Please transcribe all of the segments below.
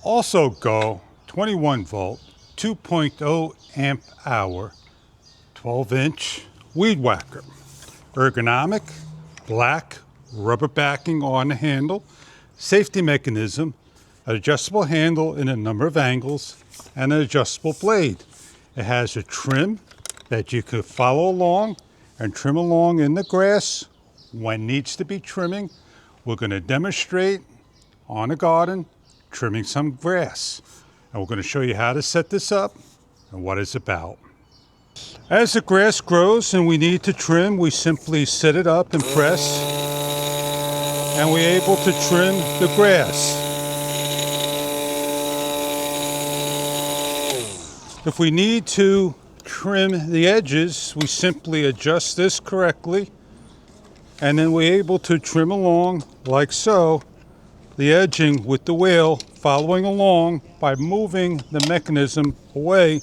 Also go 21 volt, 2.0 amp hour, 12-inch weed whacker. Ergonomic, black, rubber backing on the handle, safety mechanism, an adjustable handle in a number of angles, and an adjustable blade. It has a trim that you could follow along and trim along in the grass when needs to be trimming. We're going to demonstrate on a garden trimming some grass. And we're going to show you how to set this up and what it's about. As the grass grows and we need to trim, we simply set it up and press, and we're able to trim the grass. If we need to trim the edges, we simply adjust this correctly, and then we're able to trim along like so, the edging with the wheel following along by moving the mechanism away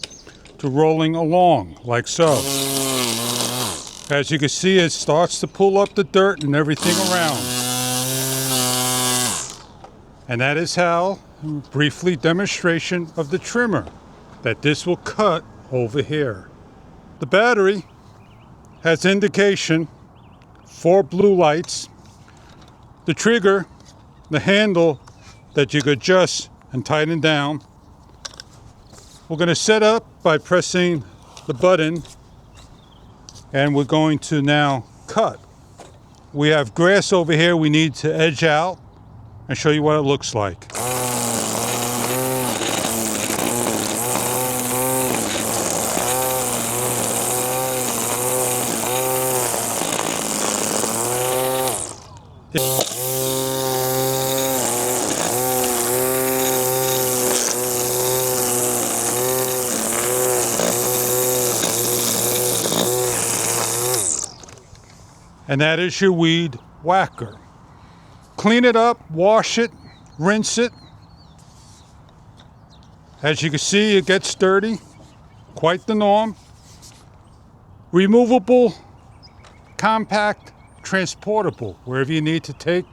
to rolling along like so. As you can see, it starts to pull up the dirt and everything around. And that is how, briefly, demonstration of the trimmer, that this will cut over here. The battery has indication, 4 blue lights, the trigger, the handle that you could adjust and tighten down. We're going to set up by pressing the button, and we're going to now cut. We have grass over here we need to edge out and show you what it looks like. And that is your weed whacker. Clean it up, wash it, rinse it. As you can see, it gets dirty, quite the norm. Removable, compact, transportable, wherever you need to take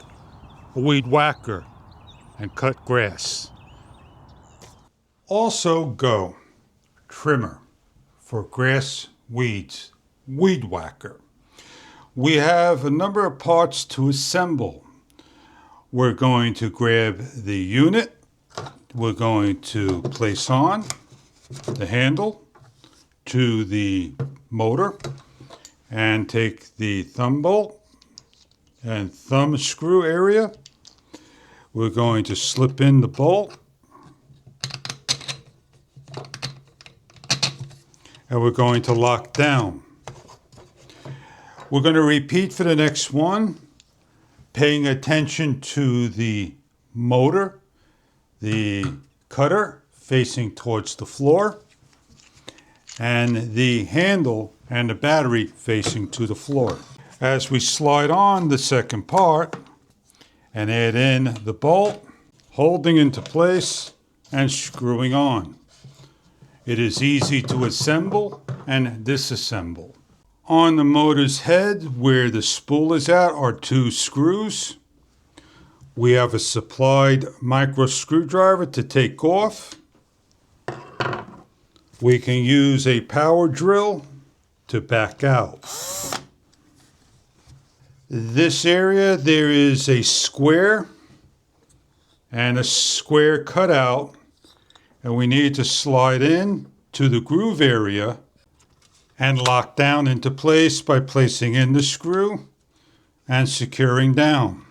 a weed whacker and cut grass. Also go trimmer for grass weeds, weed whacker. We have a number of parts to assemble. We're going to grab the unit. We're going to place on the handle to the motor and take the thumb bolt and thumb screw area. We're going to slip in the bolt, and we're going to lock down. We're going to repeat for the next one, paying attention to the motor, the cutter facing towards the floor, and the handle and the battery facing to the floor. As we slide on the second part and add in the bolt, holding into place and screwing on. It is easy to assemble and disassemble. On the motor's head, where the spool is at, are 2 screws. We have a supplied micro screwdriver to take off. We can use a power drill to back out. This area, there is a square and a square cutout, and we need to slide in to the groove area and lock down into place by placing in the screw and securing down.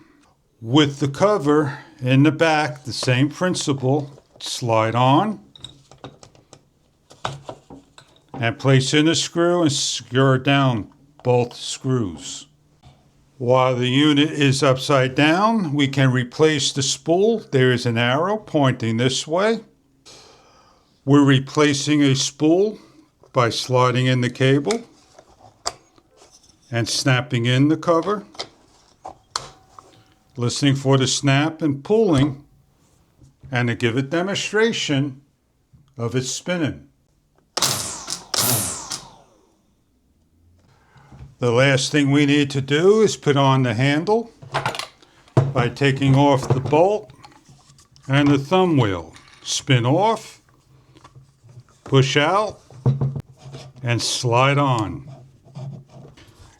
With the cover in the back, the same principle, slide on and place in the screw and secure down both screws. While the unit is upside down, we can replace the spool. There is an arrow pointing this way. We're replacing a spool by sliding in the cable and snapping in the cover, listening for the snap and pulling, and to give a demonstration of it spinning. The last thing we need to do is put on the handle by taking off the bolt and the thumb wheel. spin off, push out, and slide on.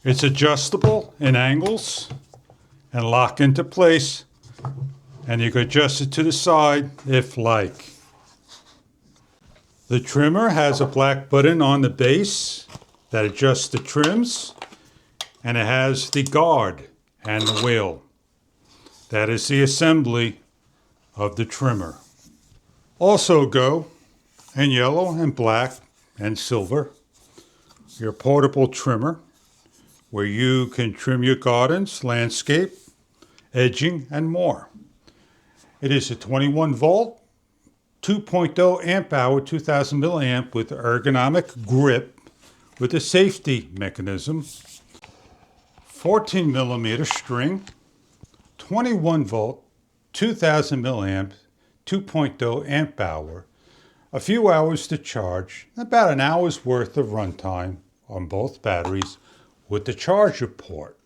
It's adjustable in angles and lock into place, and you can adjust it to the side if like. The trimmer has a black button on the base that adjusts the trims, and it has the guard and the wheel. That is the assembly of the trimmer. Also go in yellow and black and silver, your portable trimmer, where you can trim your gardens, landscape, edging, and more. It is a 21 volt, 2.0 amp hour, 2000 milliamp with ergonomic grip with a safety mechanism, 14 millimeter string, 21 volt, 2000 milliamp, 2.0 amp hour, a few hours to charge, about an hour's worth of runtime on both batteries with the charger port.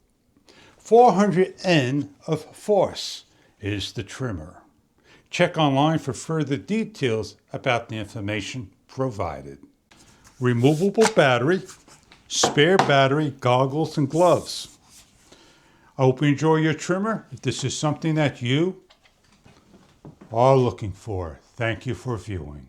400 N of force is the trimmer. Check online for further details about the information provided. Removable battery, spare battery, goggles, and gloves. I hope you enjoy your trimmer. If this is something that you are looking for, thank you for viewing.